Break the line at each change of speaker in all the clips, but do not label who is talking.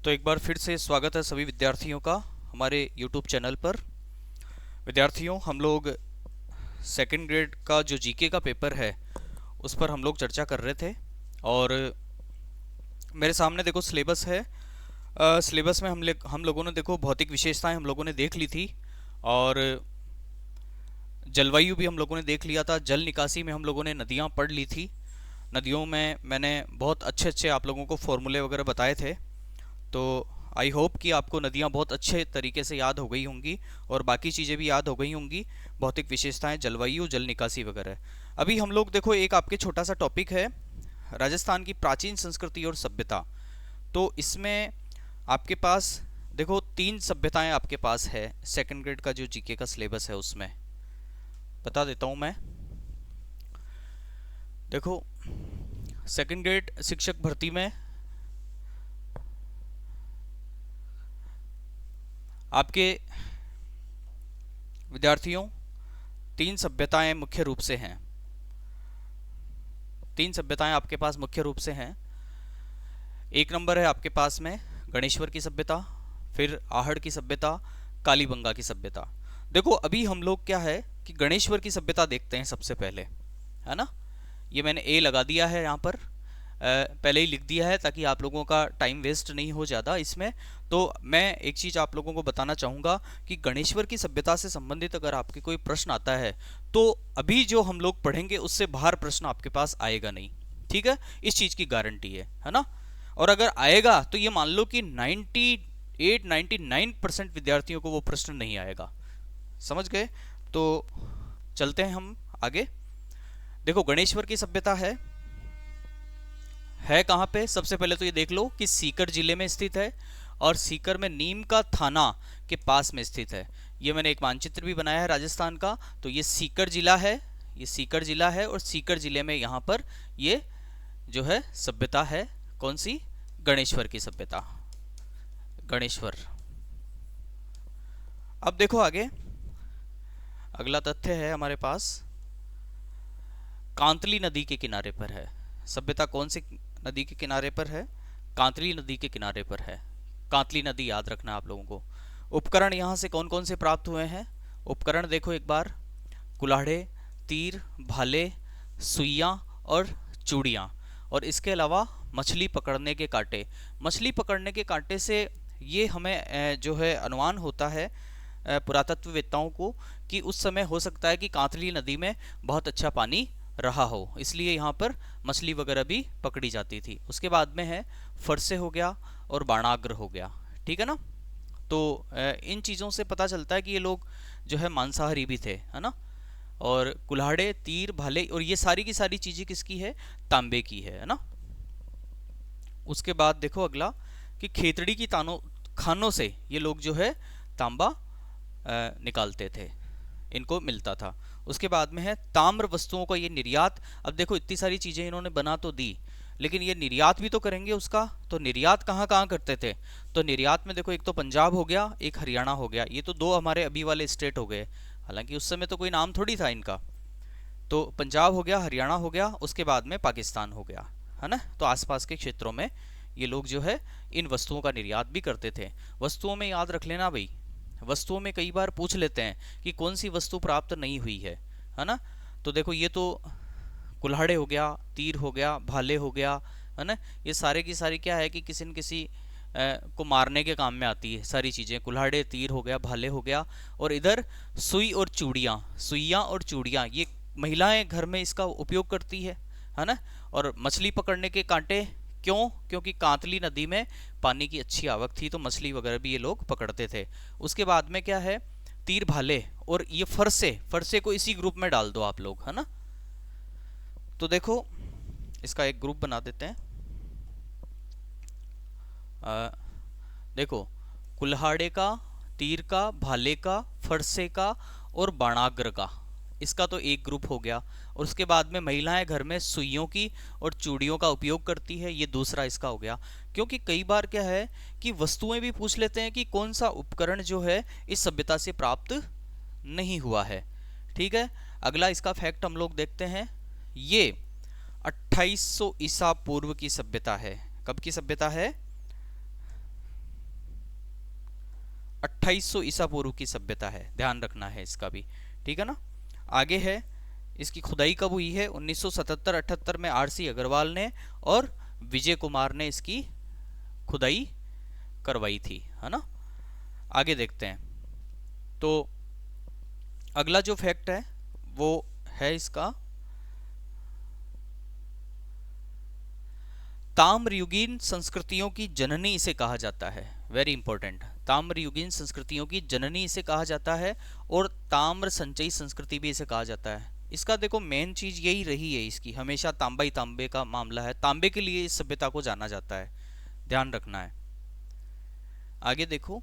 तो एक बार फिर से स्वागत है सभी विद्यार्थियों का हमारे YouTube चैनल पर। विद्यार्थियों, हम लोग सेकंड ग्रेड का जो जीके का पेपर है उस पर हम लोग चर्चा कर रहे थे। और मेरे सामने देखो सिलेबस है। सिलेबस में हम लोगों ने देखो भौतिक विशेषताएं हम लोगों ने देख ली थी, और जलवायु भी हम लोगों ने देख लिया था। जल निकासी में हम लोगों ने नदियाँ पढ़ ली थी। नदियों में मैंने बहुत अच्छे अच्छे आप लोगों को फॉर्मूले वगैरह बताए थे। तो आई होप कि आपको नदियाँ बहुत अच्छे तरीके से याद हो गई होंगी और बाकी चीज़ें भी याद हो गई होंगी, भौतिक विशेषताएं, जलवायु, जल निकासी वगैरह। अभी हम लोग देखो एक आपके छोटा सा टॉपिक है, राजस्थान की प्राचीन संस्कृति और सभ्यता। तो इसमें आपके पास देखो 3 सभ्यताएं आपके पास है। सेकंड ग्रेड का जो जीके का सिलेबस है उसमें बता देता हूँ मैं। देखो सेकंड ग्रेड शिक्षक भर्ती में आपके विद्यार्थियों 3 सभ्यताएं मुख्य रूप से हैं। 3 सभ्यताएं आपके पास मुख्य रूप से हैं। एक नंबर है आपके पास में गणेश्वर की सभ्यता, फिर आहड़ की सभ्यता, कालीबंगा की सभ्यता। देखो अभी हम लोग क्या है कि गणेश्वर की सभ्यता देखते हैं सबसे पहले, है ना। ये मैंने ए लगा दिया है यहाँ पर, पहले ही लिख दिया है ताकि आप लोगों का टाइम वेस्ट नहीं हो ज़्यादा इसमें। तो मैं एक चीज़ आप लोगों को बताना चाहूँगा कि गणेश्वर की सभ्यता से संबंधित अगर आपके कोई प्रश्न आता है तो अभी जो हम लोग पढ़ेंगे उससे बाहर प्रश्न आपके पास आएगा नहीं, ठीक है। इस चीज़ की गारंटी है ना। और अगर आएगा तो ये मान लो कि 98-99% विद्यार्थियों को वो प्रश्न नहीं आएगा। समझ गए? तो चलते हैं हम आगे। देखो गणेश्वर की सभ्यता है कहाँ पे? सबसे पहले तो ये देख लो कि सीकर जिले में स्थित है, और सीकर में नीम का थाना के पास में स्थित है। ये मैंने एक मानचित्र भी बनाया है राजस्थान का। तो ये सीकर जिला है, ये सीकर जिला है, और सीकर जिले में यहाँ पर ये जो है सभ्यता है। कौन सी? गणेश्वर की सभ्यता, गणेश्वर। अब देखो आगे अगला तथ्य है हमारे पास, कांतली नदी के किनारे पर है। सभ्यता कौन सी नदी के किनारे पर है? कांतली नदी के किनारे पर है। कांतली नदी याद रखना आप लोगों को। उपकरण यहाँ से कौन कौन से प्राप्त हुए हैं? उपकरण देखो एक बार, कुल्हाड़े, तीर, भाले, सुइयाँ और चूड़ियाँ, और इसके अलावा मछली पकड़ने के कांटे। मछली पकड़ने के कांटे से ये हमें जो है अनुमान होता है पुरातत्ववेत्ताओं को कि उस समय हो सकता है कि कांतली नदी में बहुत अच्छा पानी रहा हो, इसलिए यहाँ पर मछली वगैरह भी पकड़ी जाती थी। उसके बाद में है फरसे हो गया और बाणाग्र हो गया, ठीक है ना। तो इन चीज़ों से पता चलता है कि ये लोग जो है मांसाहारी भी थे, है ना। और कुल्हाड़े, तीर, भाले और ये सारी की सारी चीज़ें किसकी है? तांबे की है ना। उसके बाद देखो अगला कि खेतड़ी की खानों से ये लोग जो है तांबा निकालते थे, इनको मिलता था। उसके बाद में है ताम्र वस्तुओं का ये निर्यात। अब देखो इतनी सारी चीज़ें इन्होंने बना तो दी, लेकिन ये निर्यात भी तो करेंगे उसका। तो निर्यात कहाँ कहाँ करते थे? तो निर्यात में देखो एक तो पंजाब हो गया, एक हरियाणा हो गया। ये तो 2 हमारे अभी वाले स्टेट हो गए, हालांकि उस समय तो कोई नाम थोड़ी था इनका। तो पंजाब हो गया, हरियाणा हो गया, उसके बाद में पाकिस्तान हो गया, है ना। तो आसपास के क्षेत्रों में ये लोग जो है इन वस्तुओं का निर्यात भी करते थे। वस्तुओं में याद रख लेना भाई, वस्तुओं में कई बार पूछ लेते हैं कि कौन सी वस्तु प्राप्त नहीं हुई है ना। तो देखो ये तो कुल्हाड़े हो गया, तीर हो गया, भाले हो गया, है ना। ये सारे की सारी क्या है कि किसी न किसी को मारने के काम में आती है सारी चीज़ें। कुल्हाड़े, तीर हो गया, भाले हो गया। और इधर सुई और चूड़ियाँ, सुइयाँ और चूड़ियाँ, ये महिलाएं घर में इसका उपयोग करती है ना। और मछली पकड़ने के कांटे, क्यों? क्योंकि कांतली नदी में पानी की अच्छी आवक थी, तो मछली वगैरह भी ये लोग पकड़ते थे। उसके बाद में क्या है? तीर, भाले और ये फरसे। फरसे को इसी ग्रुप में डाल दो आप लोग, है ना। तो देखो इसका एक ग्रुप बना देते हैं। देखो कुल्हाड़े का, तीर का, भाले का, फरसे का और बाणाग्र का, इसका तो एक ग्रुप हो गया। और उसके बाद में महिलाएं घर में सुइयों की और चूड़ियों का उपयोग करती है, ये दूसरा इसका हो गया। क्योंकि कई बार क्या है कि वस्तुएं भी पूछ लेते हैं कि कौन सा उपकरण जो है इस सभ्यता से प्राप्त नहीं हुआ है, ठीक है। अगला इसका फैक्ट हम लोग देखते हैं। ये 2800 ईसा पूर्व की सभ्यता है। कब की सभ्यता है? 2800 ईसा पूर्व की सभ्यता है, ध्यान रखना है इसका भी, ठीक है ना। आगे है, इसकी खुदाई कब हुई है? 1977-78 में आरसी अग्रवाल ने और विजय कुमार ने इसकी खुदाई करवाई थी, है ना। आगे देखते हैं, तो अगला जो फैक्ट है वो है इसका, ताम्रयुगीन संस्कृतियों की जननी इसे कहा जाता है। वेरी इंपॉर्टेंट, ताम्रयुगीन संस्कृतियों की जननी इसे कहा जाता है और ताम्र संचयी संस्कृति भी इसे कहा जाता है। इसका देखो मेन चीज यही रही है इसकी, हमेशा तांबा ही तांबे का मामला है, तांबे के लिए इस सभ्यता को जाना जाता है, ध्यान रखना है। आगे देखो,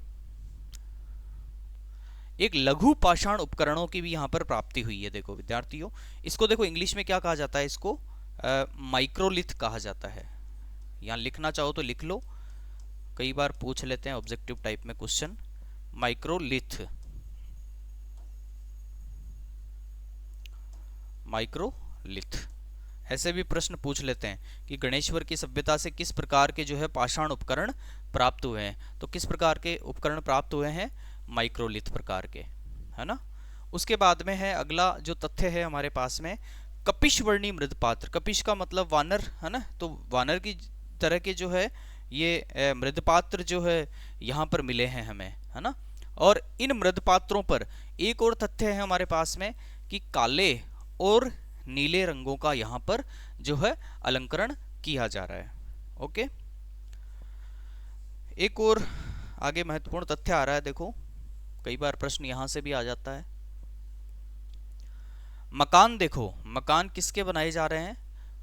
एक लघु पाषाण उपकरणों की भी यहाँ पर प्राप्ति हुई है। देखो विद्यार्थियों, इसको देखो इंग्लिश में क्या कहा जाता है? इसको माइक्रोलिथ कहा जाता है। यहाँ लिखना चाहो तो लिख लो, कई बार पूछ लेते हैं ऑब्जेक्टिव टाइप में क्वेश्चन, माइक्रोलिथ, माइक्रोलिथ ऐसे भी प्रश्न पूछ लेते हैं कि गणेश्वर की सभ्यता से किस प्रकार के जो है पाषाण उपकरण प्राप्त हुए हैं। तो किस प्रकार के उपकरण प्राप्त हुए हैं? माइक्रोलिथ प्रकार के, है ना। उसके बाद में है अगला जो तथ्य है हमारे पास में, कपिशवर्णी मृदपात्र। कपिश का मतलब वानर, है ना, तो वानर की तरह के जो है ये मृदपात्र जो है यहाँ पर मिले हैं हमें, है ना। और इन मृदपात्रों पर एक और तथ्य है हमारे पास में कि काले और नीले रंगों का यहाँ पर जो है अलंकरण किया जा रहा है। ओके, एक और आगे महत्वपूर्ण तथ्य आ रहा है, देखो कई बार प्रश्न यहां से भी आ जाता है। मकान, देखो मकान किसके बनाए जा रहे हैं?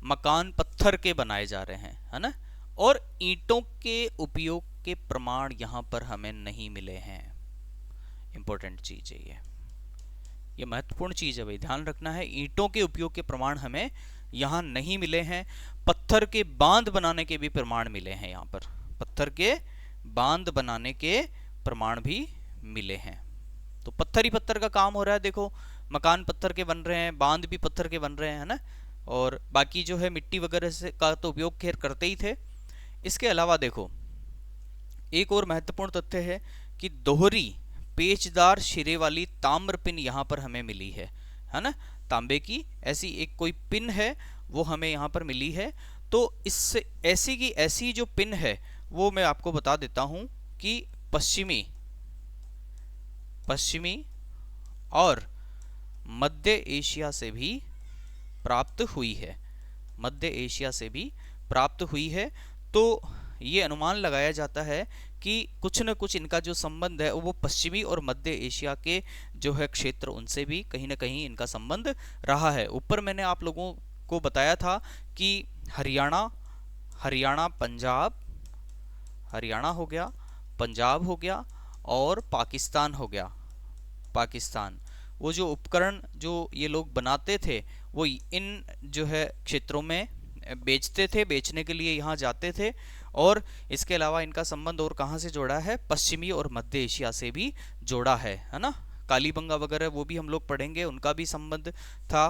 मकान पत्थर के बनाए जा रहे हैं, है ना। और ईंटों के उपयोग के प्रमाण यहां पर हमें नहीं मिले हैं। इंपॉर्टेंट चीज है ये महत्वपूर्ण चीज है भाई, ध्यान रखना है। ईंटों के उपयोग के प्रमाण हमें यहां नहीं मिले हैं। पत्थर के बांध बनाने के भी प्रमाण मिले हैं, यहां पर पत्थर के बांध बनाने के प्रमाण भी मिले हैं। तो पत्थर ही पत्थर का काम हो रहा है। देखो मकान पत्थर के बन रहे हैं, बांध भी पत्थर के बन रहे हैं, है ना। और बाकी जो है मिट्टी वगैरह से का तो उपयोग खैर करते ही थे। इसके अलावा देखो एक और महत्वपूर्ण तथ्य है कि दोहरी पेचदार सिरे वाली ताम्र पिन यहाँ पर हमें मिली है ना। तांबे की ऐसी एक कोई पिन है वो हमें यहाँ पर मिली है। तो इससे ऐसी की ऐसी जो पिन है वो मैं आपको बता देता हूं कि पश्चिमी और मध्य एशिया से भी प्राप्त हुई है, मध्य एशिया से भी प्राप्त हुई है। तो ये अनुमान लगाया जाता है कि कुछ न कुछ इनका जो संबंध है वो पश्चिमी और मध्य एशिया के जो है क्षेत्र उनसे भी कहीं ना कहीं इनका संबंध रहा है। ऊपर मैंने आप लोगों को बताया था कि हरियाणा हो गया, पंजाब हो गया और पाकिस्तान हो गया। पाकिस्तान, वो जो उपकरण जो ये लोग बनाते थे वो इन जो है क्षेत्रों में बेचते थे, बेचने के लिए यहाँ जाते थे। और इसके अलावा इनका संबंध और कहाँ से जोड़ा है? पश्चिमी और मध्य एशिया से भी जोड़ा है ना। कालीबंगा वगैरह वो भी हम लोग पढ़ेंगे, उनका भी संबंध था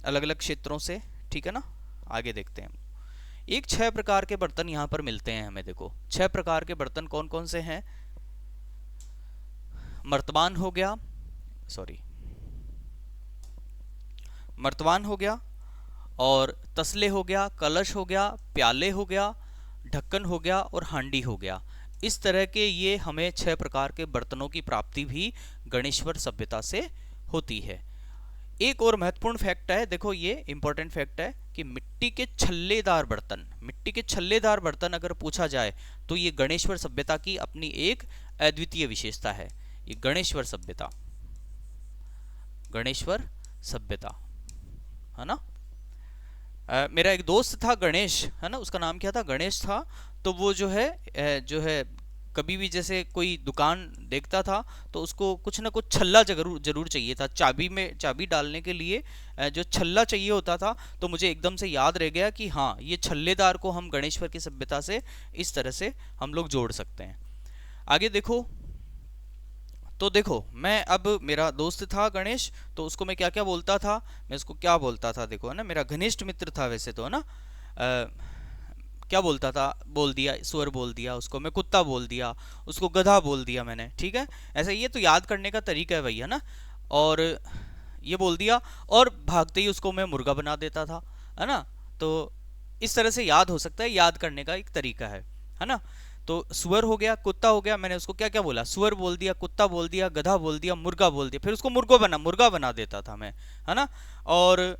अलग अलग क्षेत्रों से, ठीक है ना। आगे देखते हैं, एक 6 प्रकार के बर्तन यहाँ पर मिलते हैं हमें। देखो 6 प्रकार के बर्तन कौन कौन से हैं? मर्तबान हो गया, मर्तबान हो गया, और तसले हो गया, कलश हो गया, प्याले हो गया, ढक्कन हो गया और हांडी हो गया। इस तरह के ये हमें 6 प्रकार के बर्तनों की प्राप्ति भी गणेश्वर सभ्यता से होती है। एक और महत्वपूर्ण फैक्ट है, देखो ये इंपॉर्टेंट फैक्ट है कि मिट्टी के छल्लेदार बर्तन अगर पूछा जाए तो ये गणेश्वर सभ्यता की अपनी एक अद्वितीय विशेषता है। ये गणेश्वर सभ्यता है ना। मेरा एक दोस्त था गणेश, है ना, उसका नाम क्या था? गणेश था। तो वो जो है कभी भी जैसे कोई दुकान देखता था तो उसको कुछ ना कुछ छल्ला जरूर चाहिए था, चाबी डालने के लिए जो छल्ला चाहिए होता था। तो मुझे एकदम से याद रह गया कि हाँ, ये छल्लेदार को हम गणेश्वर की सभ्यता से इस तरह से हम लोग जोड़ सकते हैं। आगे देखो, तो देखो मैं अब मेरा दोस्त था गणेश, तो उसको मैं क्या क्या बोलता था? मैं उसको क्या बोलता था? देखो है ना, मेरा घनिष्ठ मित्र था वैसे तो, है ना। क्या बोलता था, बोल दिया सुअर बोल दिया उसको, मैं कुत्ता बोल दिया उसको, गधा बोल दिया मैंने, ठीक है। ऐसे ये तो याद करने का तरीका है भैया ना। और ये बोल दिया, और भागते ही उसको मैं मुर्गा बना देता था, है ना। तो इस तरह से याद हो सकता है, याद करने का एक तरीका है ना। तो सुअर हो गया, कुत्ता हो गया, मैंने उसको क्या क्या बोला, सुअर बोल दिया, कुत्ता बोल दिया, गधा बोल दिया, मुर्गा बोल दिया, फिर उसको मुर्गा बना देता था मैं, है ना। और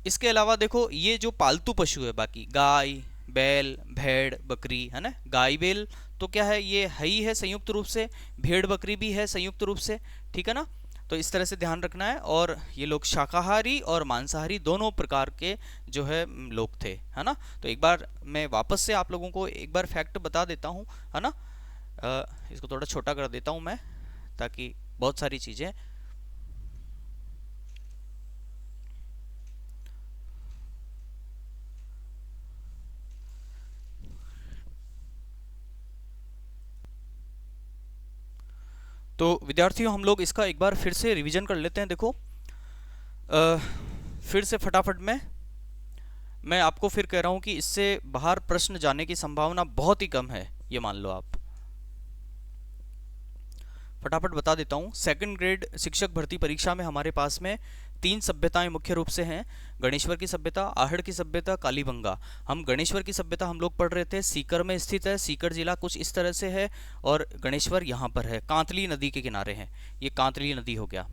इसके अलावा देखो ये जो पालतू पशु है, बाकी गाय बैल भेड़ बकरी, है ना। गाय बैल तो क्या है, ये है ही है संयुक्त रूप से, भेड़ बकरी भी है संयुक्त रूप से, ठीक है ना। तो इस तरह से ध्यान रखना है। और ये लोग शाकाहारी और मांसाहारी दोनों प्रकार के जो है लोग थे, है ना। तो एक बार मैं वापस से आप लोगों को एक बार फैक्ट बता देता हूँ, है ना। इसको थोड़ा छोटा कर देता हूँ मैं, ताकि बहुत सारी चीज़ें। तो विद्यार्थियों हम लोग इसका एक बार फिर से रिवीजन कर लेते हैं। देखो फिर से फटाफट में मैं आपको फिर कह रहा हूँ कि इससे बाहर प्रश्न जाने की संभावना बहुत ही कम है, ये मान लो आप। फटाफट बता देता हूँ। सेकंड ग्रेड शिक्षक भर्ती परीक्षा में हमारे पास में 3 सभ्यताएं मुख्य रूप से हैं। गणेश्वर की सभ्यता, आहड़ की सभ्यता, कालीबंगा। हम गणेश्वर की सभ्यता हम लोग पढ़ रहे थे, सीकर में स्थित है। सीकर जिला कुछ इस तरह से है, और गणेश्वर यहाँ पर है, कांतली नदी के किनारे है। ये कांतली नदी हो गया,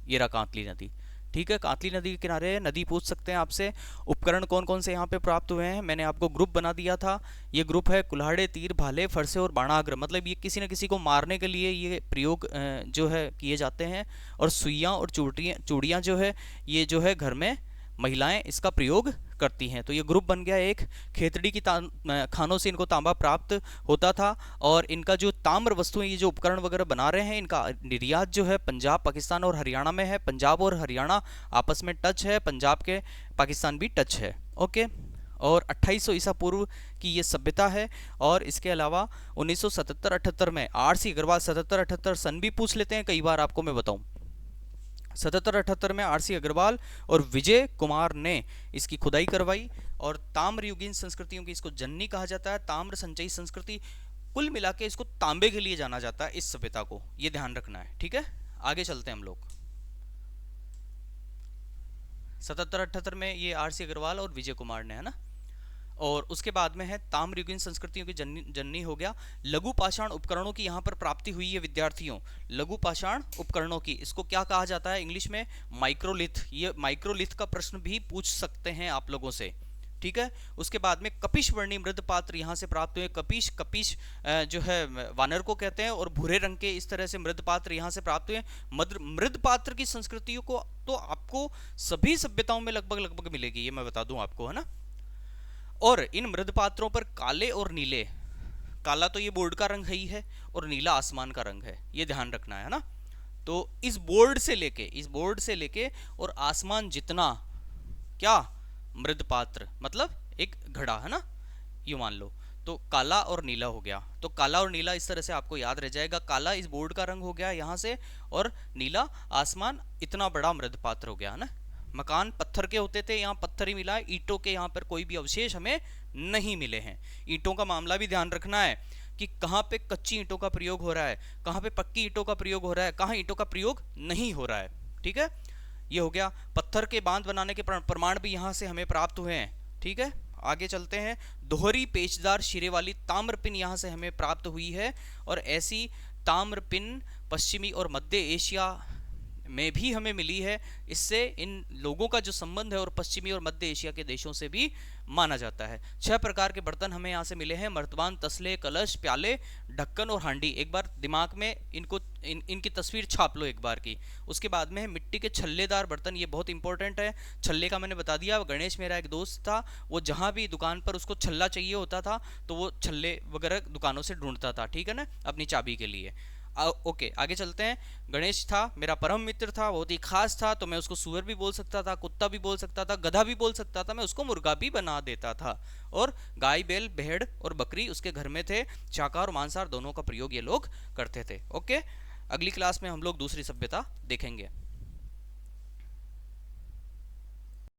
ये रहा कांतली नदी, ठीक है। कांतली नदी के किनारे है। नदी पूछ सकते हैं आपसे। उपकरण कौन कौन से यहाँ पे प्राप्त हुए हैं, मैंने आपको ग्रुप बना दिया था। ये ग्रुप है कुल्हाड़े, तीर, भाले, फरसे और बाणाग्र, मतलब ये किसी न किसी को मारने के लिए ये प्रयोग जो है किए जाते हैं। और सुइयाँ और चूड़ियाँ जो है, ये जो है घर में महिलाएं इसका प्रयोग करती हैं। तो ये ग्रुप बन गया एक। खेतड़ी की खानों से इनको तांबा प्राप्त होता था। और इनका जो ताम्र वस्तुएं, ये जो उपकरण वगैरह बना रहे हैं, इनका निर्यात जो है पंजाब, पाकिस्तान और हरियाणा में है। पंजाब और हरियाणा आपस में टच है, पंजाब के पाकिस्तान भी टच है, ओके। और 2800 ईसा पूर्व की ये सभ्यता है। और इसके अलावा 1977-78 में आर.सी. अग्रवाल, 77-78 सन भी पूछ लेते हैं कई बार, आपको मैं बताऊं। 77-78 में आर.सी. अग्रवाल और विजय कुमार ने इसकी खुदाई करवाई। और ताम्र युगीन संस्कृतियों की इसको जननी कहा जाता है, ताम्र संचयी संस्कृति। कुल मिला के इसको तांबे के लिए जाना जाता है, इस सभ्यता को, ये ध्यान रखना है, ठीक है। आगे चलते हैं हम लोग। 77-78 में ये आर.सी. अग्रवाल और विजय कुमार ने, है ना। और उसके बाद में है ताम्रयुगीन संस्कृतियों की जननी हो गया। लघु पाषाण उपकरणों की यहाँ पर प्राप्ति हुई है विद्यार्थियों। लघु पाषाण उपकरणों की, इसको क्या कहा जाता है इंग्लिश में, माइक्रोलिथ। ये माइक्रोलिथ का प्रश्न भी पूछ सकते हैं आप लोगों से, ठीक है। उसके बाद में कपिश वर्णी मृद पात्र यहाँ से प्राप्त हुए। कपिश जो है वानर को कहते हैं, और भूरे रंग के इस तरह से मृद पात्र यहाँ से प्राप्त हुए। मृद पात्र की संस्कृतियों को तो आपको सभी सभ्यताओं में लगभग लगभग मिलेगी, ये मैं बता दूं आपको, है ना। और इन मृद पात्रों पर काले और नीले, काला तो ये बोर्ड का रंग ही है, और नीला आसमान का रंग है, ये ध्यान रखना है ना। तो इस बोर्ड से लेके और आसमान जितना, क्या, मृद पात्र मतलब एक घड़ा, है ना, ये मान लो। तो काला और नीला हो गया। तो काला और नीला इस तरह से आपको याद रह जाएगा। काला इस बोर्ड का रंग हो गया यहाँ से, और नीला आसमान, इतना बड़ा मृद पात्र हो गया, है ना। मकान पत्थर के होते थे, यहाँ पत्थर ही मिला है। ईंटों के यहाँ पर कोई भी अवशेष हमें नहीं मिले हैं। ईंटों का मामला भी ध्यान रखना है कि कहाँ पे कच्ची ईंटों का प्रयोग हो रहा है, कहाँ पे पक्की ईंटों का प्रयोग हो रहा है, कहाँ ईंटों का प्रयोग नहीं हो रहा है, ठीक है। ये हो गया। पत्थर के बांध बनाने के प्रमाण भी यहाँ से हमें प्राप्त हुए हैं, ठीक है। आगे चलते हैं। दोहरी पेचदार शिरे वाली ताम्र पिन यहाँ से हमें प्राप्त हुई है। और ऐसी ताम्र पिन पश्चिमी और मध्य एशिया में भी हमें मिली है। इससे इन लोगों का जो संबंध है और पश्चिमी और मध्य एशिया के देशों से भी माना जाता है। 6 प्रकार के बर्तन हमें यहाँ से मिले हैं, मर्तबान, तसले, कलश, प्याले, ढक्कन और हांडी। एक बार दिमाग में इनकी तस्वीर छाप लो एक बार की। उसके बाद में है मिट्टी के छल्लेदार बर्तन, ये बहुत इंपॉर्टेंट है। छल्ले का मैंने बता दिया। गणेश मेरा एक दोस्त था, वो जहाँ भी दुकान पर उसको छल्ला चाहिए होता था तो वो छल्ले वगैरह दुकानों से ढूंढता था, ठीक है ना, अपनी चाबी के लिए। ओके, आगे चलते हैं। गणेश था मेरा परम मित्र था, बहुत ही खास था। तो मैं उसको सुअर भी बोल सकता था, कुत्ता भी बोल सकता था, गधा भी बोल सकता था, मैं उसको मुर्गा भी बना देता था। और गाय बैल भेड़ और बकरी उसके घर में थे। शाकाहार और मांसाहार दोनों का प्रयोग ये लोग करते थे। ओके, अगली क्लास में हम लोग दूसरी सभ्यता देखेंगे।